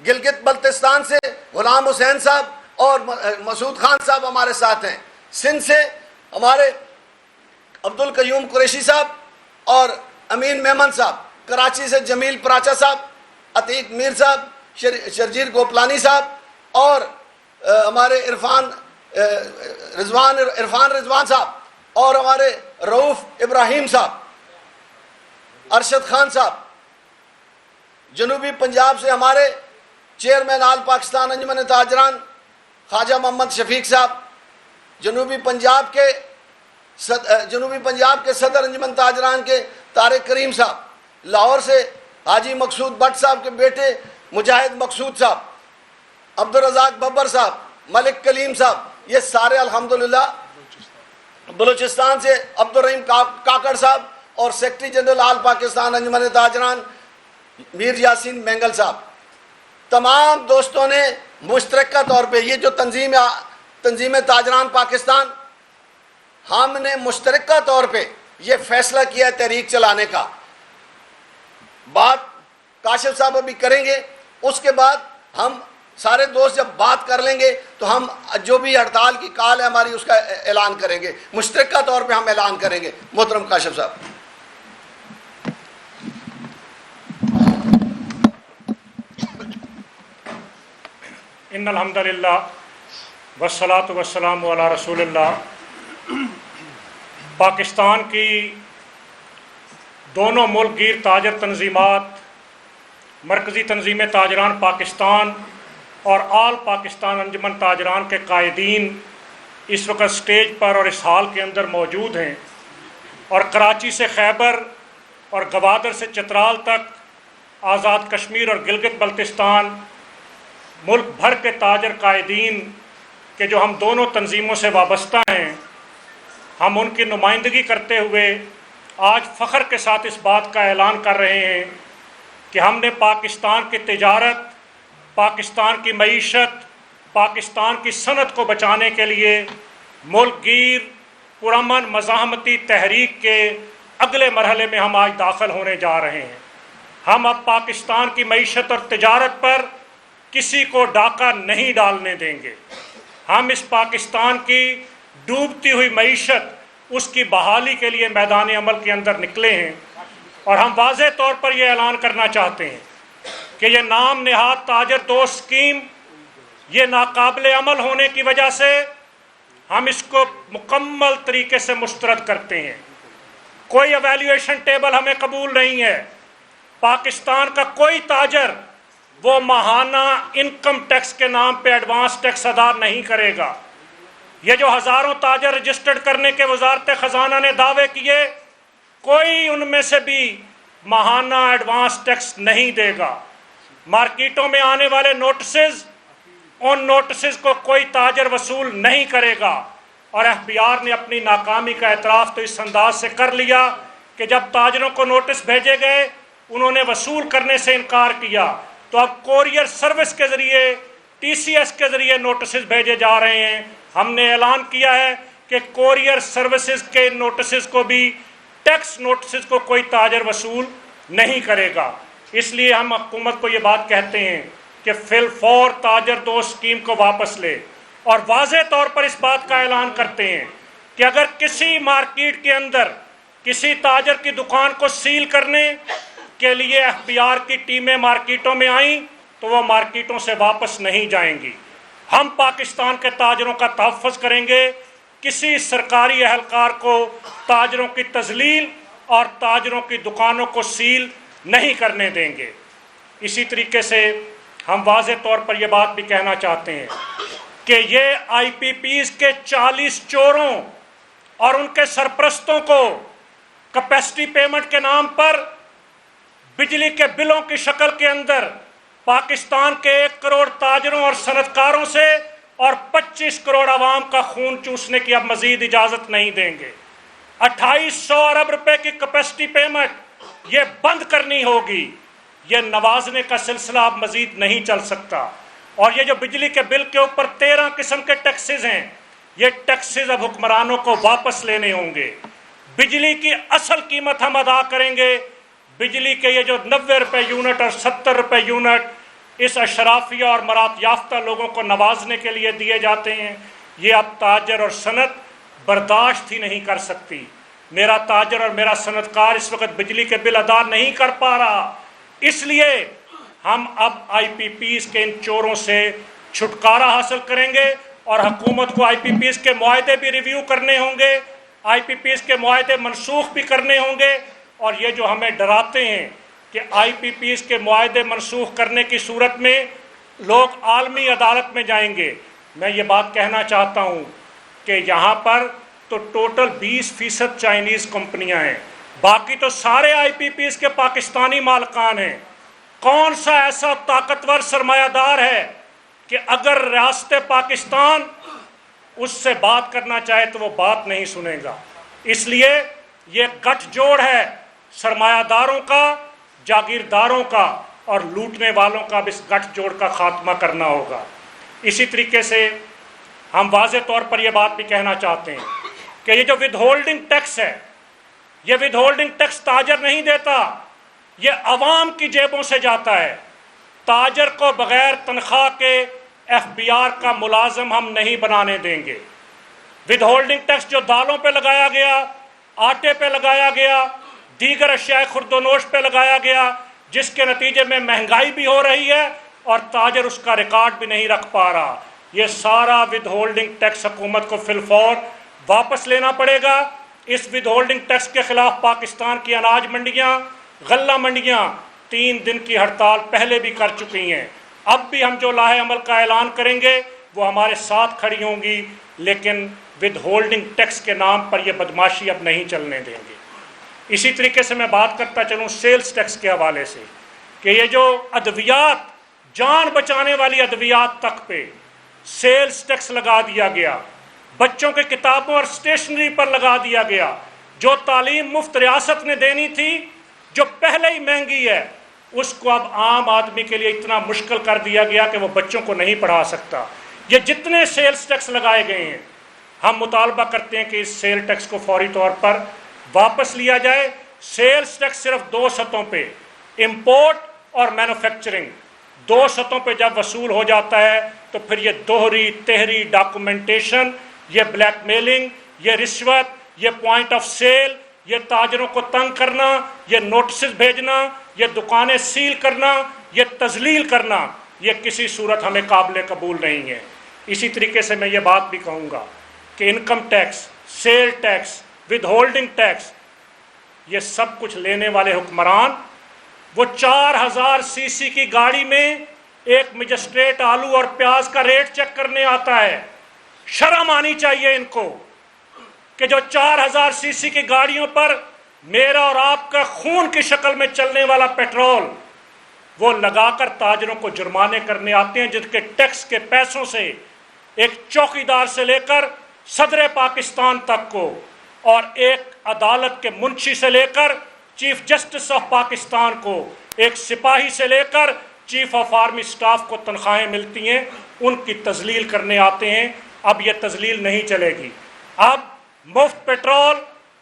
گلگت بلتستان سے غلام حسین صاحب اور مسعود خان صاحب ہمارے ساتھ ہیں، سندھ سے ہمارے عبد القیوم قریشی صاحب اور امین میمن صاحب، کراچی سے جمیل پراچا صاحب، عتیق میر صاحب، شرجیل گوپلانی صاحب، اور ہمارے عرفان رضوان صاحب، اور ہمارے رؤوف ابراہیم صاحب، ارشد خان صاحب۔ جنوبی پنجاب سے ہمارے چیئرمین آل پاکستان انجمن تاجران خواجہ محمد شفیق صاحب، جنوبی پنجاب کے صدر انجمن تاجران کے طارق کریم صاحب، لاہور سے حاجی مقصود بٹ صاحب کے بیٹے مجاہد مقصود صاحب، عبدالرزاق ببر صاحب، ملک کلیم صاحب، یہ سارے الحمدللہ۔ بلوچستان سے عبدالرحیم کاکڑ صاحب اور سیکرٹری جنرل آل پاکستان انجمن تاجران میر یاسین مینگل صاحب، تمام دوستوں نے مشترکہ طور پہ یہ جو تنظیم تاجران پاکستان، ہم نے مشترکہ طور پہ یہ فیصلہ کیا ہے تحریک چلانے کا۔ بات کاشف صاحب ابھی کریں گے، اس کے بعد ہم سارے دوست جب بات کر لیں گے تو ہم جو بھی ہڑتال کی کال ہے ہماری اس کا اعلان کریں گے، مشترکہ طور پہ ہم اعلان کریں گے۔ محترم کاشف صاحب۔ ان الحمدللہ والصلاۃ والسلام علی رسول اللہ۔ پاکستان کی دونوں ملک گیر تاجر تنظیمات، مرکزی تنظیم تاجران پاکستان اور آل پاکستان انجمن تاجران کے قائدین اس وقت سٹیج پر اور اس حال کے اندر موجود ہیں، اور کراچی سے خیبر اور گوادر سے چترال تک، آزاد کشمیر اور گلگت بلتستان، ملک بھر کے تاجر قائدین کہ جو ہم دونوں تنظیموں سے وابستہ ہیں، ہم ان کی نمائندگی کرتے ہوئے آج فخر کے ساتھ اس بات کا اعلان کر رہے ہیں کہ ہم نے پاکستان کی تجارت، پاکستان کی معیشت، پاکستان کی صنعت کو بچانے کے لیے ملک گیر پرامن مزاحمتی تحریک کے اگلے مرحلے میں ہم آج داخل ہونے جا رہے ہیں۔ ہم اب پاکستان کی معیشت اور تجارت پر کسی کو ڈاکہ نہیں ڈالنے دیں گے۔ ہم اس پاکستان کی ڈوبتی ہوئی معیشت، اس کی بحالی کے لیے میدان عمل کے اندر نکلے ہیں، اور ہم واضح طور پر یہ اعلان کرنا چاہتے ہیں کہ یہ نام نہاد تاجر دوست اسکیم، یہ ناقابل عمل ہونے کی وجہ سے ہم اس کو مکمل طریقے سے مسترد کرتے ہیں۔ کوئی ایویلیویشن ٹیبل ہمیں قبول نہیں ہے۔ پاکستان کا کوئی تاجر وہ ماہانہ انکم ٹیکس کے نام پہ ایڈوانس ٹیکس ادا نہیں کرے گا۔ یہ جو ہزاروں تاجر رجسٹرڈ کرنے کے وزارت خزانہ نے دعوے کیے، کوئی ان میں سے بھی ماہانہ ایڈوانس ٹیکس نہیں دے گا۔ مارکیٹوں میں آنے والے نوٹسز، ان نوٹسز کو کوئی تاجر وصول نہیں کرے گا، اور ایف بی آر نے اپنی ناکامی کا اعتراف تو اس انداز سے کر لیا کہ جب تاجروں کو نوٹس بھیجے گئے انہوں نے وصول کرنے سے انکار کیا، تو اب کوریئر سروس کے ذریعے، ٹی سی ایس کے ذریعے نوٹسز بھیجے جا رہے ہیں۔ ہم نے اعلان کیا ہے کہ کوریئر سروسز کے نوٹسز کو بھی، ٹیکس نوٹسز کو کوئی تاجر وصول نہیں کرے گا۔ اس لیے ہم حکومت کو یہ بات کہتے ہیں کہ فی الفور تاجر دوست اسکیم کو واپس لے، اور واضح طور پر اس بات کا اعلان کرتے ہیں کہ اگر کسی مارکیٹ کے اندر کسی تاجر کی دکان کو سیل کرنے کے لیے ایف بی آر کی ٹیمیں مارکیٹوں میں آئیں تو وہ مارکیٹوں سے واپس نہیں جائیں گی۔ ہم پاکستان کے تاجروں کا تحفظ کریں گے، کسی سرکاری اہلکار کو تاجروں کی تذلیل اور تاجروں کی دکانوں کو سیل نہیں کرنے دیں گے۔ اسی طریقے سے ہم واضح طور پر یہ بات بھی کہنا چاہتے ہیں کہ یہ آئی پی پیز کے 40 چوروں اور ان کے سرپرستوں کو کیپیسٹی پیمنٹ کے نام پر بجلی کے بلوں کی شکل کے اندر پاکستان کے 1 کروڑ تاجروں اور صنعت کاروں سے اور 25 کروڑ عوام کا خون چوسنے کی اب مزید اجازت نہیں دیں گے۔ 2800 ارب روپے کی کیپیسٹی پیمنٹ یہ بند کرنی ہوگی۔ یہ نوازنے کا سلسلہ اب مزید نہیں چل سکتا، اور یہ جو بجلی کے بل کے اوپر 13 قسم کے ٹیکسز ہیں، یہ ٹیکسز اب حکمرانوں کو واپس لینے ہوں گے۔ بجلی کی اصل قیمت ہم ادا کریں گے۔ بجلی کے یہ جو 90 روپے یونٹ اور 70 روپے یونٹ اس اشرافیہ اور مرات یافتہ لوگوں کو نوازنے کے لیے دیے جاتے ہیں، یہ اب تاجر اور صنعت برداشت ہی نہیں کر سکتی۔ میرا تاجر اور میرا صنعت کار اس وقت بجلی کے بل ادا نہیں کر پا رہا، اس لیے ہم اب آئی پی پیز کے ان چوروں سے چھٹکارا حاصل کریں گے، اور حکومت کو آئی پی پیز کے معاہدے بھی ریویو کرنے ہوں گے، آئی پی پیز کے معاہدے منسوخ بھی کرنے ہوں گے۔ اور یہ جو ہمیں ڈراتے ہیں کہ آئی پی پیز کے معاہدے منسوخ کرنے کی صورت میں لوگ عالمی عدالت میں جائیں گے، میں یہ بات کہنا چاہتا ہوں کہ یہاں پر تو ٹوٹل 20% چائنیز کمپنیاں ہیں، باقی تو سارے آئی پی پیز کے پاکستانی مالکان ہیں۔ کون سا ایسا طاقتور سرمایہ دار ہے کہ اگر ریاست پاکستان اس سے بات کرنا چاہے تو وہ بات نہیں سنے گا؟ اس لیے یہ گٹھ جوڑ ہے سرمایہ داروں کا، جاگیرداروں کا اور لوٹنے والوں کا، اب اس گٹھ جوڑ کا خاتمہ کرنا ہوگا۔ اسی طریقے سے ہم واضح طور پر یہ بات بھی کہنا چاہتے ہیں کہ یہ جو ود ہولڈنگ ٹیکس ہے، یہ ود ہولڈنگ ٹیکس تاجر نہیں دیتا، یہ عوام کی جیبوں سے جاتا ہے۔ تاجر کو بغیر تنخواہ کے ایف بی آر کا ملازم ہم نہیں بنانے دیں گے۔ ود ہولڈنگ ٹیکس جو دالوں پہ لگایا گیا، آٹے پہ لگایا گیا، دیگر اشیاء خرد و نوش پہ لگایا گیا، جس کے نتیجے میں مہنگائی بھی ہو رہی ہے اور تاجر اس کا ریکارڈ بھی نہیں رکھ پا رہا، یہ سارا ود ہولڈنگ ٹیکس حکومت کو فی الفور واپس لینا پڑے گا۔ اس ود ہولڈنگ ٹیکس کے خلاف پاکستان کی اناج منڈیاں، غلہ منڈیاں 3 دن کی ہڑتال پہلے بھی کر چکی ہیں، اب بھی ہم جو لاہے عمل کا اعلان کریں گے وہ ہمارے ساتھ کھڑی ہوں گی، لیکن ود ہولڈنگ ٹیکس کے نام پر یہ بدماشی اب نہیں چلنے دیں گے۔ اسی طریقے سے میں بات کرتا چلوں سیلز ٹیکس کے حوالے سے کہ یہ جو ادویات، جان بچانے والی ادویات تک پہ سیلز ٹیکس لگا دیا گیا، بچوں کے کتابوں اور اسٹیشنری پر لگا دیا گیا، جو تعلیم مفت ریاست نے دینی تھی جو پہلے ہی مہنگی ہے، اس کو اب عام آدمی کے لیے اتنا مشکل کر دیا گیا کہ وہ بچوں کو نہیں پڑھا سکتا۔ یہ جتنے سیلز ٹیکس لگائے گئے ہیں، ہم مطالبہ کرتے ہیں کہ اس سیل ٹیکس کو فوری طور پر واپس لیا جائے۔ سیلز ٹیکس صرف 2 سطحوں پہ، امپورٹ اور مینوفیکچرنگ، 2 سطحوں پہ جب وصول ہو جاتا ہے تو پھر یہ دوہری تہری ڈاکومنٹیشن، یہ بلیک میلنگ، یہ رشوت، یہ پوائنٹ آف سیل، یہ تاجروں کو تنگ کرنا، یہ نوٹسز بھیجنا، یہ دکانیں سیل کرنا، یہ تذلیل کرنا، یہ کسی صورت ہمیں قابل قبول نہیں ہے۔ اسی طریقے سے میں یہ بات بھی کہوں گا کہ income tax, sale tax, withholding tax, یہ سب کچھ لینے والے حکمران، وہ 4000 سی سی کی گاڑی میں ایک مجسٹریٹ آلو اور پیاز کا ریٹ چیک کرنے آتا ہے۔ شرم آنی چاہیے ان کو کہ جو 4000 سی سی کی گاڑیوں پر میرا اور آپ کا خون کی شکل میں چلنے والا پیٹرول وہ لگا کر تاجروں کو جرمانے کرنے آتے ہیں، جن کے ٹیکس کے پیسوں سے ایک چوکیدار سے لے کر صدر پاکستان تک کو، اور ایک عدالت کے منشی سے لے کر چیف جسٹس آف پاکستان کو، ایک سپاہی سے لے کر چیف آف آرمی سٹاف کو تنخواہیں ملتی ہیں، ان کی تذلیل کرنے آتے ہیں۔ اب یہ تذلیل نہیں چلے گی، اب مفت پیٹرول،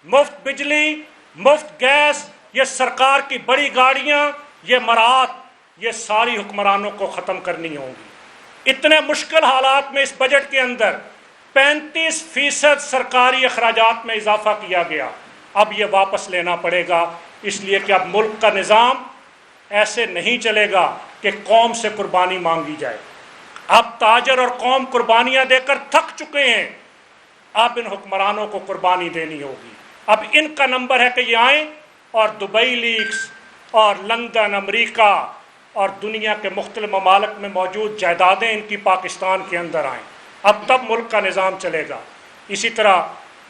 مفت بجلی، مفت گیس، یہ سرکار کی بڑی گاڑیاں، یہ مراعات، یہ ساری حکمرانوں کو ختم کرنی ہوں گی۔ اتنے مشکل حالات میں اس بجٹ کے اندر 35% سرکاری اخراجات میں اضافہ کیا گیا، اب یہ واپس لینا پڑے گا، اس لیے کہ اب ملک کا نظام ایسے نہیں چلے گا کہ قوم سے قربانی مانگی جائے۔ اب تاجر اور قوم قربانیاں دے کر تھک چکے ہیں، اب ان حکمرانوں کو قربانی دینی ہوگی۔ اب ان کا نمبر ہے کہ یہ آئیں اور دبئی لیکس اور لندن، امریکہ اور دنیا کے مختلف ممالک میں موجود جائیدادیں ان کی پاکستان کے اندر آئیں، اب تب ملک کا نظام چلے گا۔ اسی طرح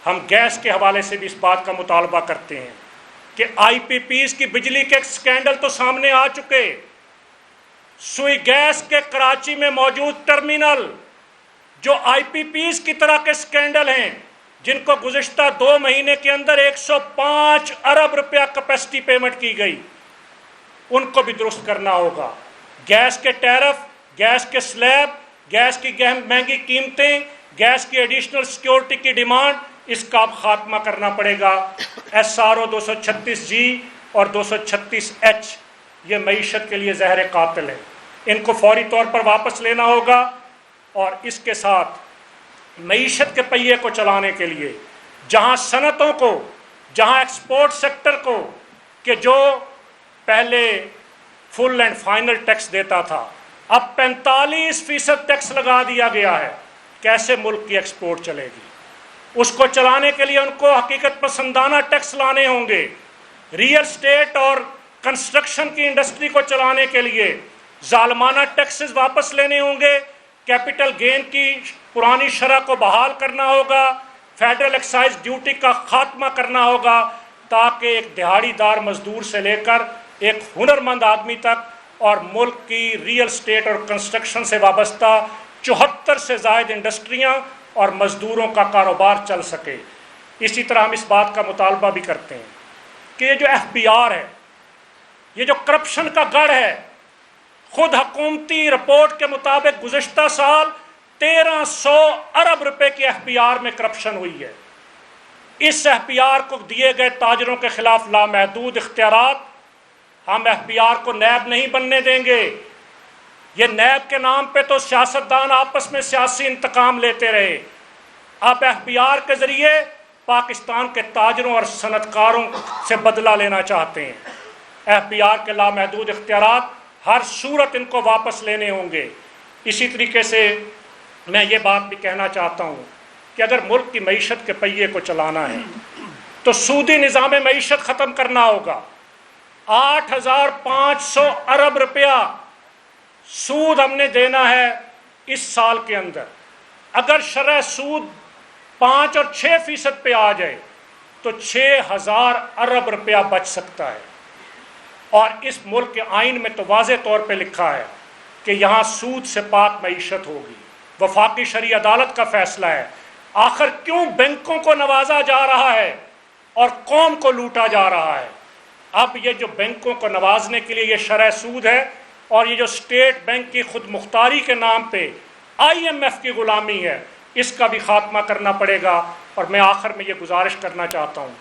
ہم گیس کے حوالے سے بھی اس بات کا مطالبہ کرتے ہیں کہ آئی پی پیز کی بجلی کے سکینڈل تو سامنے آ چکے، سوئی گیس کے کراچی میں موجود ٹرمینل جو آئی پی پیز کی طرح کے سکینڈل ہیں، جن کو گزشتہ 2 مہینے کے اندر 105 ارب روپیہ کیپیسٹی پیمنٹ کی گئی، ان کو بھی درست کرنا ہوگا۔ گیس کے ٹیرف، گیس کے سلیب، گیس کی مہنگی قیمتیں، گیس کی ایڈیشنل سیکیورٹی کی ڈیمانڈ، اس کا اب خاتمہ کرنا پڑے گا۔ ایس آر او 236 جی اور 236 ایچ یہ معیشت کے لیے زہر قاتل ہے۔ ان کو فوری طور پر واپس لینا ہوگا، اور اس کے ساتھ معیشت کے پہیے کو چلانے کے لیے جہاں صنعتوں کو، جہاں ایکسپورٹ سیکٹر کو کہ جو پہلے فل اینڈ فائنل ٹیکس دیتا تھا اب 45% ٹیکس لگا دیا گیا ہے، کیسے ملک کی ایکسپورٹ چلے گی؟ اس کو چلانے کے لیے ان کو حقیقت پسندانہ ٹیکس لانے ہوں گے، ریئل اسٹیٹ اور کنسٹرکشن کی انڈسٹری کو چلانے کے لیے ظالمانہ ٹیکسز واپس لینے ہوں گے، کیپٹل گین کی پرانی شرح کو بحال کرنا ہوگا، فیڈرل ایکسائز ڈیوٹی کا خاتمہ کرنا ہوگا، تاکہ ایک دہاڑی دار مزدور سے لے کر ایک ہنرمند آدمی تک اور ملک کی ریئل اسٹیٹ اور کنسٹرکشن سے وابستہ 74 سے زائد انڈسٹریاں اور مزدوروں کا کاروبار چل سکے۔ اسی طرح ہم اس بات کا مطالبہ بھی کرتے ہیں کہ یہ جو FBR ہے، یہ جو کرپشن کا گڑھ ہے، خود حکومتی رپورٹ کے مطابق گزشتہ سال 1300 ارب روپے کی FBR میں کرپشن ہوئی ہے۔ اس FBR کو دیے گئے تاجروں کے خلاف لامحدود اختیارات، ہم FBR کو نیب نہیں بننے دیں گے۔ یہ نیب کے نام پہ تو سیاستدان آپس میں سیاسی انتقام لیتے رہے، اب FBR کے ذریعے پاکستان کے تاجروں اور صنعت کاروں سے بدلہ لینا چاہتے ہیں۔ FBR کے لامحدود اختیارات ہر صورت ان کو واپس لینے ہوں گے۔ اسی طریقے سے میں یہ بات بھی کہنا چاہتا ہوں کہ اگر ملک کی معیشت کے پہیے کو چلانا ہے تو سودی نظام معیشت ختم کرنا ہوگا۔ 8500 ارب روپیہ سود ہم نے دینا ہے اس سال کے اندر۔ اگر شرح سود 5 اور 6% پہ آ جائے تو 6000 ارب روپیہ بچ سکتا ہے، اور اس ملک کے آئین میں تو واضح طور پہ لکھا ہے کہ یہاں سود سے پاک معیشت ہوگی۔ وفاقی شرعی عدالت کا فیصلہ ہے۔ آخر کیوں بینکوں کو نوازا جا رہا ہے اور قوم کو لوٹا جا رہا ہے؟ اب یہ جو بینکوں کو نوازنے کے لیے یہ شرح سود ہے، اور یہ جو اسٹیٹ بینک کی خود مختاری کے نام پہ IMF کی غلامی ہے، اس کا بھی خاتمہ کرنا پڑے گا۔ اور میں آخر میں یہ گزارش کرنا چاہتا ہوں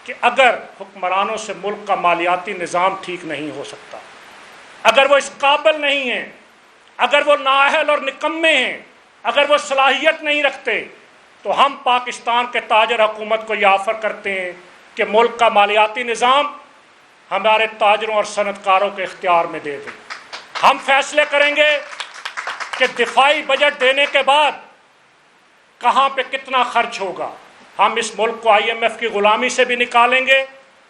کہ اگر حکمرانوں سے ملک کا مالیاتی نظام ٹھیک نہیں ہو سکتا، اگر وہ اس قابل نہیں ہیں، اگر وہ نااہل اور نکمے ہیں، اگر وہ صلاحیت نہیں رکھتے، تو ہم پاکستان کے تاجر حکومت کو یہ آفر کرتے ہیں کہ ملک کا مالیاتی نظام ہمارے تاجروں اور صنعت کاروں کے اختیار میں دے دیں۔ ہم فیصلے کریں گے کہ دفاعی بجٹ دینے کے بعد کہاں پہ کتنا خرچ ہوگا۔ ہم اس ملک کو IMF کی غلامی سے بھی نکالیں گے،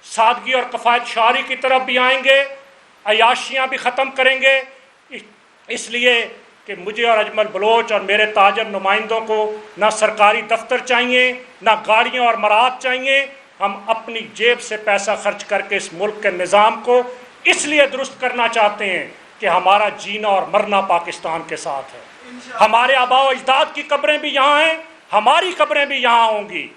سادگی اور کفایت شعاری کی طرف بھی آئیں گے، عیاشیاں بھی ختم کریں گے۔ اس لیے کہ مجھے اور اجمل بلوچ اور میرے تاجر نمائندوں کو نہ سرکاری دفتر چاہیے، نہ گاڑیاں اور مراد چاہیے۔ ہم اپنی جیب سے پیسہ خرچ کر کے اس ملک کے نظام کو اس لیے درست کرنا چاہتے ہیں کہ ہمارا جینا اور مرنا پاکستان کے ساتھ ہے۔ ہمارے آباء و اجداد کی قبریں بھی یہاں ہیں، ہماری قبریں بھی یہاں ہوں گی،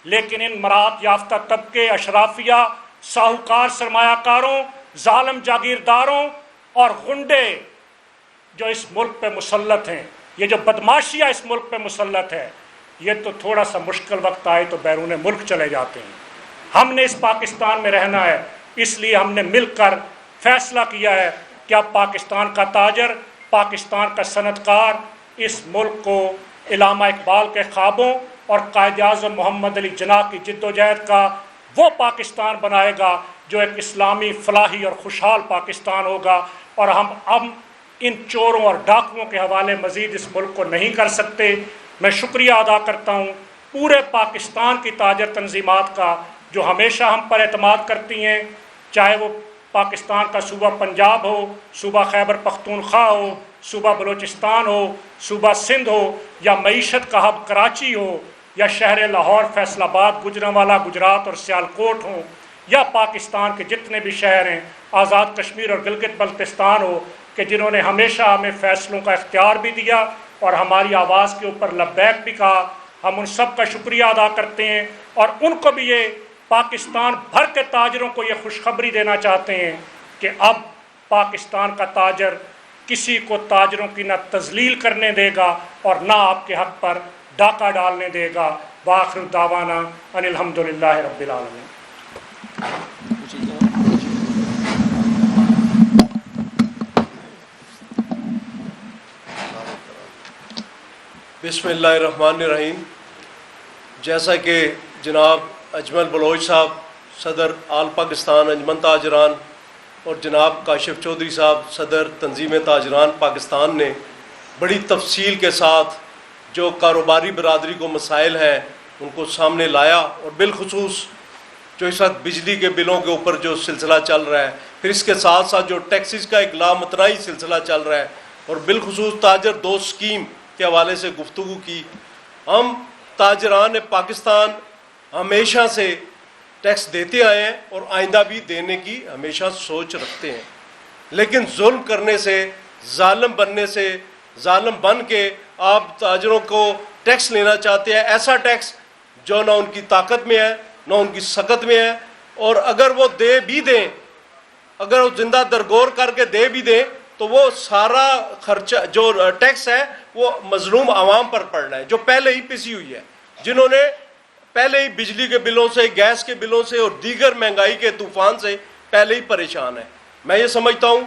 لیکن ان مراد یافتہ طبقے، اشرافیہ، ساہوکار سرمایہ کاروں، ظالم جاگیرداروں اور غنڈے جو اس ملک پہ مسلط ہیں، یہ جو بدماشیاں اس ملک پہ مسلط ہے، یہ تو تھوڑا سا مشکل وقت آئے تو بیرون ملک چلے جاتے ہیں۔ ہم نے اس پاکستان میں رہنا ہے، اس لیے ہم نے مل کر فیصلہ کیا ہے کہ اب پاکستان کا تاجر، پاکستان کا صنعت کار اس ملک کو علامہ اقبال کے خوابوں اور قائد اعظم محمد علی جناح کی جد و جہد کا وہ پاکستان بنائے گا جو ایک اسلامی فلاحی اور خوشحال پاکستان ہوگا۔ اور ہم ان چوروں اور ڈاکوؤں کے حوالے مزید اس ملک کو نہیں کر سکتے۔ میں شکریہ ادا کرتا ہوں پورے پاکستان کی تاجر تنظیمات کا جو ہمیشہ ہم پر اعتماد کرتی ہیں، چاہے وہ پاکستان کا صوبہ پنجاب ہو، صوبہ خیبر پختونخوا ہو، صوبہ بلوچستان ہو، صوبہ سندھ ہو، یا معیشت کا ہب کراچی ہو، یا شہر لاہور، فیصل آباد، گوجرانوالا گجرات اور سیالکوٹ ہوں، یا پاکستان کے جتنے بھی شہر ہیں، آزاد کشمیر اور گلگت بلتستان ہو، کہ جنہوں نے ہمیشہ ہمیں فیصلوں کا اختیار بھی دیا اور ہماری آواز کے اوپر لبیک بھی کہا۔ ہم ان سب کا شکریہ ادا کرتے ہیں، اور ان کو بھی یہ پاکستان بھر کے تاجروں کو یہ خوشخبری دینا چاہتے ہیں کہ اب پاکستان کا تاجر کسی کو تاجروں کی نہ تذلیل کرنے دے گا اور نہ آپ کے حق پر ڈاکہ ڈالنے دے گا۔ وآخر دعوانا ان الحمدللہ رب العالمین۔ بسم اللہ الرحمن الرحیم. جیسا کہ جناب اجمل بلوچ صاحب صدر آل پاکستان انجمن تاجران اور جناب کاشف چودھری صاحب صدر تنظیم تاجران پاکستان نے بڑی تفصیل کے ساتھ جو کاروباری برادری کو مسائل ہیں ان کو سامنے لایا، اور بالخصوص جو اس وقت بجلی کے بلوں کے اوپر جو سلسلہ چل رہا ہے، پھر اس کے ساتھ ساتھ جو ٹیکسز کا ایک لامتناہی سلسلہ چل رہا ہے، اور بالخصوص تاجر دوست اسکیم کے حوالے سے گفتگو کی. ہم تاجران پاکستان ہمیشہ سے ٹیکس دیتے آئے ہیں اور آئندہ بھی دینے کی ہمیشہ سوچ رکھتے ہیں، لیکن ظلم کرنے سے، ظالم بننے سے، ظالم بن کے آپ تاجروں کو ٹیکس لینا چاہتے ہیں، ایسا ٹیکس جو نہ ان کی طاقت میں ہے نہ ان کی سکت میں ہے، اور اگر وہ دے بھی دیں، اگر وہ زندہ درگور کر کے دے بھی دیں تو وہ سارا خرچہ جو ٹیکس ہے وہ مظلوم عوام پر پڑنا ہے، جو پہلے ہی پسی ہوئی ہے، جنہوں نے پہلے ہی بجلی کے بلوں سے، گیس کے بلوں سے اور دیگر مہنگائی کے طوفان سے پہلے ہی پریشان ہیں. میں یہ سمجھتا ہوں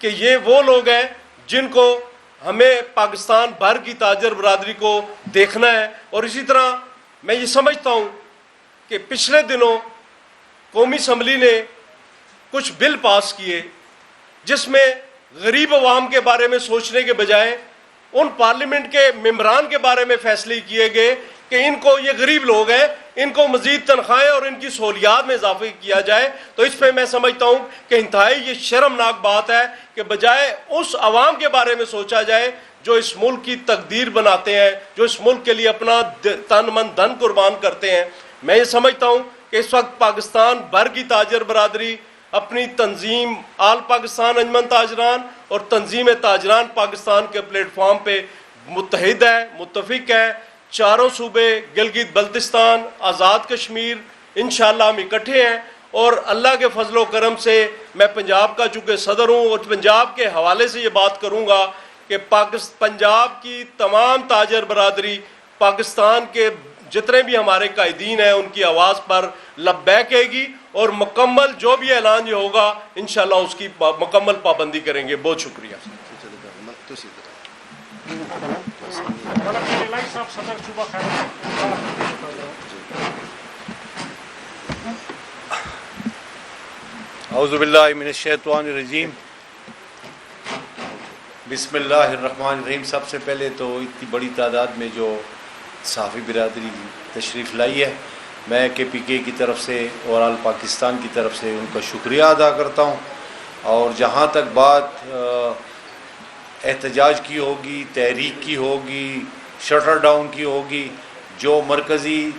کہ یہ وہ لوگ ہیں جن کو ہمیں پاکستان بھر کی تاجر برادری کو دیکھنا ہے. اور اسی طرح میں یہ سمجھتا ہوں کہ پچھلے دنوں قومی اسمبلی نے کچھ بل پاس کیے جس میں غریب عوام کے بارے میں سوچنے کے بجائے ان پارلیمنٹ کے ممبران کے بارے میں فیصلے کیے گئے کہ ان کو، یہ غریب لوگ ہیں، ان کو مزید تنخواہیں اور ان کی سہولیات میں اضافہ کیا جائے. تو اس پہ میں سمجھتا ہوں کہ انتہائی یہ شرمناک بات ہے کہ بجائے اس عوام کے بارے میں سوچا جائے جو اس ملک کی تقدیر بناتے ہیں، جو اس ملک کے لیے اپنا تن من دھن قربان کرتے ہیں. میں یہ سمجھتا ہوں کہ اس وقت پاکستان بھر کی تاجر برادری اپنی تنظیم آل پاکستان انجمن تاجران اور تنظیم تاجران پاکستان کے پلیٹ فارم پہ متحد ہے، متفق ہے. چاروں صوبے، گلگت بلتستان، آزاد کشمیر، انشاءاللہ ہم اکٹھے ہیں. اور اللہ کے فضل و کرم سے میں پنجاب کا چونکہ صدر ہوں اور پنجاب کے حوالے سے یہ بات کروں گا کہ پنجاب کی تمام تاجر برادری پاکستان کے جتنے بھی ہمارے قائدین ہیں ان کی آواز پر لبیک کہے گی، اور مکمل جو بھی اعلان یہ ہوگا انشاءاللہ اس کی مکمل پابندی کریں گے. بہت شکریہ. اعوذ باللہ من الشیطان الرجیم. بسم اللہ الرحمن الرحیم. سب سے پہلے تو اتنی بڑی تعداد میں جو صحافی برادری تشریف لائی ہے، میں کے پی کے کی طرف سے اور آل پاکستان کی طرف سے ان کا شکریہ ادا کرتا ہوں. اور جہاں تک بات احتجاج کی ہوگی، تحریک کی ہوگی، شٹر ڈاؤن کی ہوگی، جو مرکزی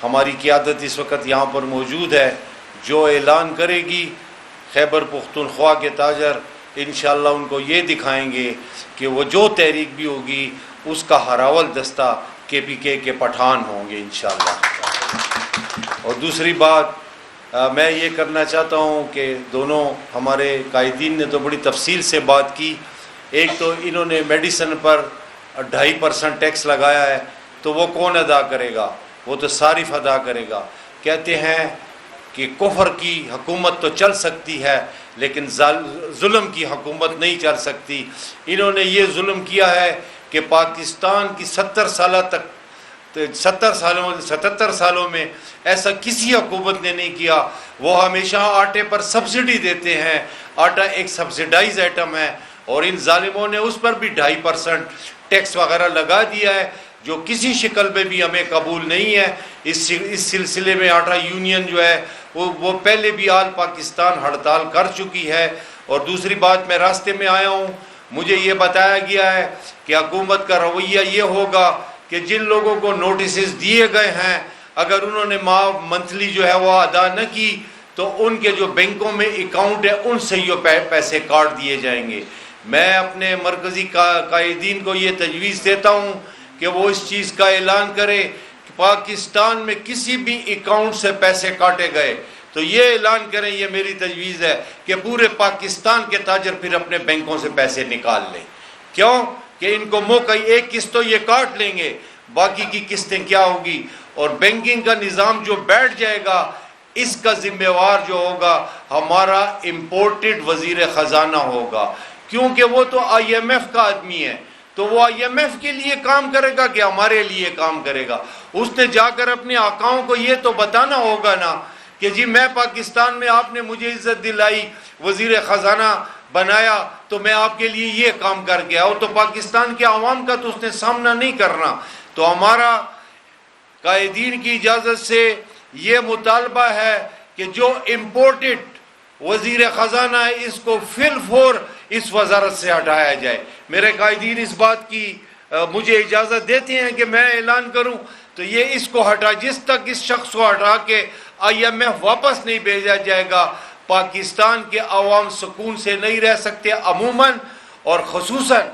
ہماری قیادت اس وقت یہاں پر موجود ہے جو اعلان کرے گی، خیبر پختونخوا کے تاجر انشاءاللہ ان کو یہ دکھائیں گے کہ وہ جو تحریک بھی ہوگی اس کا ہراول دستہ کے پی کے پٹھان ہوں گے انشاءاللہ. اور دوسری بات میں یہ کرنا چاہتا ہوں کہ دونوں ہمارے قائدین نے تو بڑی تفصیل سے بات کی. ایک تو انہوں نے میڈیسن پر 2.5% ٹیکس لگایا ہے، تو وہ کون ادا کرے گا؟ وہ تو صارف ادا کرے گا. کہتے ہیں کہ کفر کی حکومت تو چل سکتی ہے لیکن ظلم کی حکومت نہیں چل سکتی. انہوں نے یہ ظلم کیا ہے کہ پاکستان کی 77 سالوں میں ایسا کسی حکومت نے نہیں کیا. وہ ہمیشہ آٹے پر سبسڈی دیتے ہیں. آٹا ایک سبسڈائز آئٹم ہے اور ان ظالموں نے اس پر بھی 2.5% ٹیکس وغیرہ لگا دیا ہے جو کسی شکل میں بھی ہمیں قبول نہیں ہے. اس سلسلے میں آٹا یونین جو ہے وہ پہلے بھی آل پاکستان ہڑتال کر چکی ہے. اور دوسری بات، میں راستے میں آیا ہوں، مجھے یہ بتایا گیا ہے کہ حکومت کا رویہ یہ ہوگا کہ جن لوگوں کو نوٹسز دیے گئے ہیں اگر انہوں نے منتھلی جو ہے وہ ادا نہ کی تو ان کے جو بینکوں میں اکاؤنٹ ہے ان سے یہ پیسے کاٹ دیے جائیں گے. میں اپنے مرکزی قائدین کو یہ تجویز دیتا ہوں کہ وہ اس چیز کا اعلان کرے کہ پاکستان میں کسی بھی اکاؤنٹ سے پیسے کاٹے گئے تو یہ اعلان کریں، یہ میری تجویز ہے کہ پورے پاکستان کے تاجر پھر اپنے بینکوں سے پیسے نکال لیں. کیوں کہ ان کو موقع ایک قسط تو یہ کاٹ لیں گے، باقی کی قسطیں کیا ہوگی. اور بینکنگ کا نظام جو بیٹھ جائے گا اس کا ذمہ وار جو ہوگا ہمارا امپورٹڈ وزیر خزانہ ہوگا، کیونکہ وہ تو آئی ایم ایف کا آدمی ہے. تو وہ IMF کے لیے کام کرے گا کہ ہمارے لیے کام کرے گا؟ اس نے جا کر اپنے آقاؤں کو یہ تو بتانا ہوگا نا کہ جی میں پاکستان میں آپ نے مجھے عزت دلائی، وزیر خزانہ بنایا تو میں آپ کے لیے یہ کام کر کے آؤں. تو پاکستان کے عوام کا تو اس نے سامنا نہیں کرنا. تو ہمارا قائدین کی اجازت سے یہ مطالبہ ہے کہ جو امپورٹڈ وزیر خزانہ ہے اس کو فی الفور اس وزارت سے ہٹایا جائے. میرے قائدین اس بات کی مجھے اجازت دیتے ہیں کہ میں اعلان کروں تو یہ اس کو ہٹا، جس تک اس شخص کو ہٹا کے IMF واپس نہیں بھیجا جائے گا پاکستان کے عوام سکون سے نہیں رہ سکتے عموماً، اور خصوصاً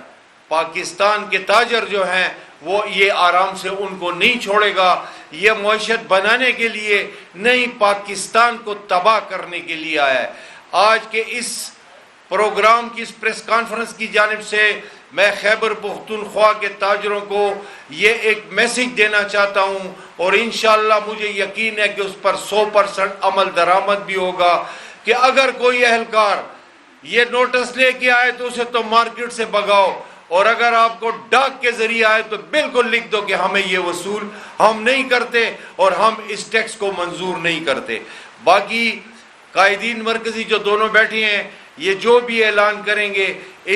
پاکستان کے تاجر جو ہیں وہ یہ آرام سے ان کو نہیں چھوڑے گا. یہ معیشت بنانے کے لیے نہیں، پاکستان کو تباہ کرنے کے لیے آیا ہے. آج کے اس پروگرام کی، اس پریس کانفرنس کی جانب سے میں خیبر پختونخوا کے تاجروں کو یہ ایک میسج دینا چاہتا ہوں، اور انشاءاللہ مجھے یقین ہے کہ اس پر 100% عمل درآمد بھی ہوگا کہ اگر کوئی اہلکار یہ نوٹس لے کے آئے تو اسے تو مارکیٹ سے بھگاؤ، اور اگر آپ کو ڈاک کے ذریعے آئے تو بالکل لکھ دو کہ ہمیں یہ وصول ہم نہیں کرتے اور ہم اس ٹیکس کو منظور نہیں کرتے. باقی قائدین مرکزی جو دونوں بیٹھے ہیں یہ جو بھی اعلان کریں گے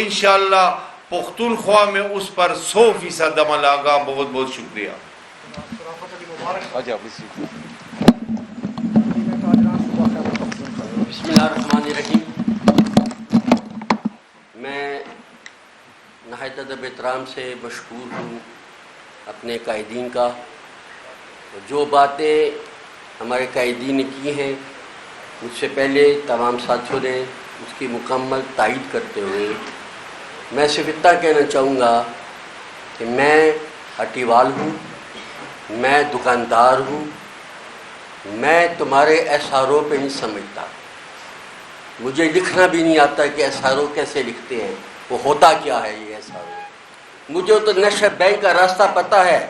انشاءاللہ پختونخوا میں اس پر 100% عمل آگا. بہت بہت شکریہ. بسم اللہ الرحمن الرحیم. میں نہایت ادب احترام سے مشکور ہوں اپنے قائدین کا. جو باتیں ہمارے قائدین نے کی ہیں مجھ سے پہلے تمام ساتھیوں نے اس کی مکمل تائید کرتے ہوئے میں صرف اتنا کہنا چاہوں گا کہ میں ہٹیوال ہوں، میں دکاندار ہوں، میں تمہارے SRO پہ نہیں سمجھتا. مجھے لکھنا بھی نہیں آتا کہ SRO کیسے لکھتے ہیں، وہ ہوتا کیا ہے یہ SRO. مجھے تو نیشنل بینک کا راستہ پتہ ہے،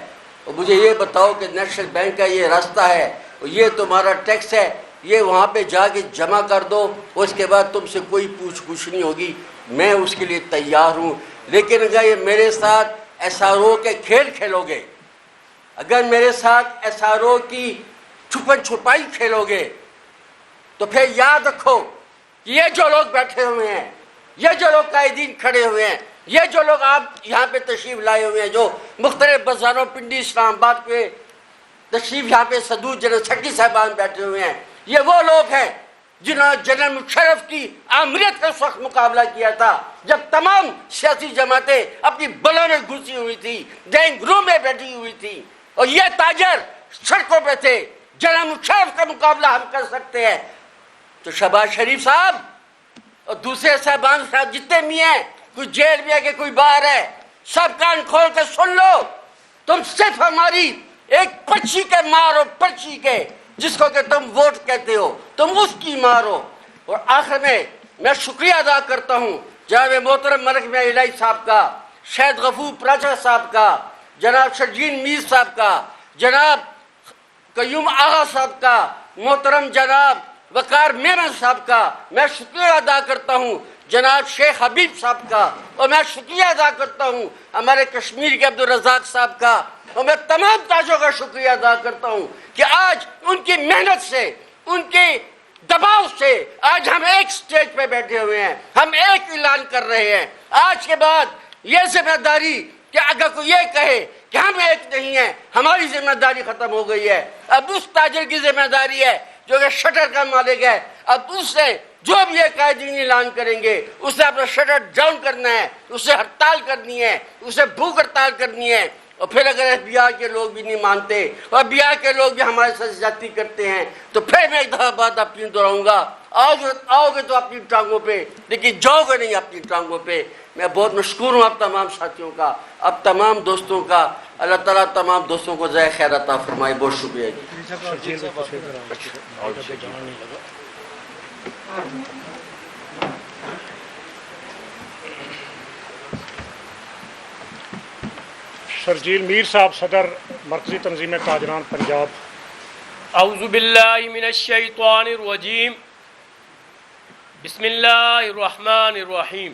اور مجھے یہ بتاؤ کہ نیشنل بینک کا یہ راستہ ہے اور یہ تمہارا ٹیکس ہے، یہ وہاں پہ جا کے جمع کر دو، اس کے بعد تم سے کوئی پوچھ گچھ نہیں ہوگی. میں اس کے لیے تیار ہوں. لیکن اگر یہ میرے ساتھ SRO کے کھیل کھیلو گے، اگر میرے ساتھ SRO کی چھپن چھپائی کھیلو گے تو پھر یاد رکھو کہ یہ جو لوگ بیٹھے ہوئے ہیں، یہ جو لوگ قائدین کھڑے ہوئے ہیں، یہ جو لوگ آپ یہاں پہ تشریف لائے ہوئے ہیں، جو مختلف بازاروں پنڈی اسلام آباد پہ تشریف یہاں پہ صدور جنرل سیکرٹری صاحبان بیٹھے ہوئے ہیں، یہ وہ لوگ ہیں جنہوں نے جنرل مشرف کی آمریت کا سخت مقابلہ کیا تھا جب تمام سیاسی جماعتیں اپنی بلوں میں گھسی ہوئی تھی، ڈرائنگ روم میں بیٹھی ہوئی تھی، اور یہ تاجر سڑکوں پہ تھے. جنرل مشرف کا مقابلہ ہم کر سکتے ہیں. تو شہباز شریف صاحب اور دوسرے صاحبان صاحب جتنے بھی ہیں، کوئی جیل میں ہے کہ کوئی باہر ہے، سب کان کھول کے سن لو. تم صرف ہماری ایک پرچی کے مارو، پرچی کے جس کو کہ تم ووٹ کہتے ہو، تم اس کی مارو. اور آخر میں شکریہ ادا کرتا ہوں جناب محترم ملک میاں الہی صاحب کا، شہید غفور پراچا صاحب کا، جناب شرجیل میر صاحب کا، جناب قیوم آغا صاحب کا، محترم جناب وقار میمن صاحب کا. میں شکریہ ادا کرتا ہوں جناب شیخ حبیب صاحب کا، اور میں شکریہ ادا کرتا ہوں ہمارے کشمیر کے عبدالرزاق صاحب کا، اور میں تمام تاجوں کا شکریہ ادا کرتا ہوں کہ آج ان کی محنت سے، ان کے دباؤ سے آج ہم ایک سٹیج پہ بیٹھے ہوئے ہیں، ہم ایک اعلان کر رہے ہیں. آج کے بعد یہ ذمہ داری کہ اگر کوئی یہ کہے کہ ہم ایک نہیں ہیں، ہماری ذمہ داری ختم ہو گئی ہے. اب اس تاجر کی ذمہ داری ہے جو کہ شٹر کا مالک ہے. اب اس نے جو بھی یہ قائدین اعلان کریں گے اسے اپنا شٹر ڈاؤن کرنا ہے، اسے ہڑتال کرنی ہے، اسے بھوک ہڑتال کرنی ہے. اور پھر اگر FBI کے لوگ بھی نہیں مانتے اور FBI کے لوگ بھی ہمارے ساتھ زیادتی کرتے ہیں تو پھر میں ایک دفعہ بات اپنی دہراؤں گا، آؤ گے تو اپنی ٹانگوں پہ، لیکن جاؤ گے نہیں اپنی ٹانگوں پہ. میں بہت مشکور ہوں آپ تمام ساتھیوں کا، آپ تمام دوستوں کا. اللہ تعالیٰ تمام دوستوں کو ذائقہ خیر عطا فرمائے. بہت شکریہ جی. شرجیل میر صاحب، صدر مرکزی تنظیم تاجران پنجاب. اعوذ باللہ من الشیطان الرجیم. بسم اللہ الرحمن الرحیم.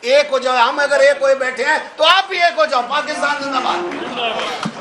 ایک ہو جاؤ. ہم اگر ایک ہوئے بیٹھے ہیں تو آپ بھی ایک ہو جاؤ. پاکستان زندہ باد.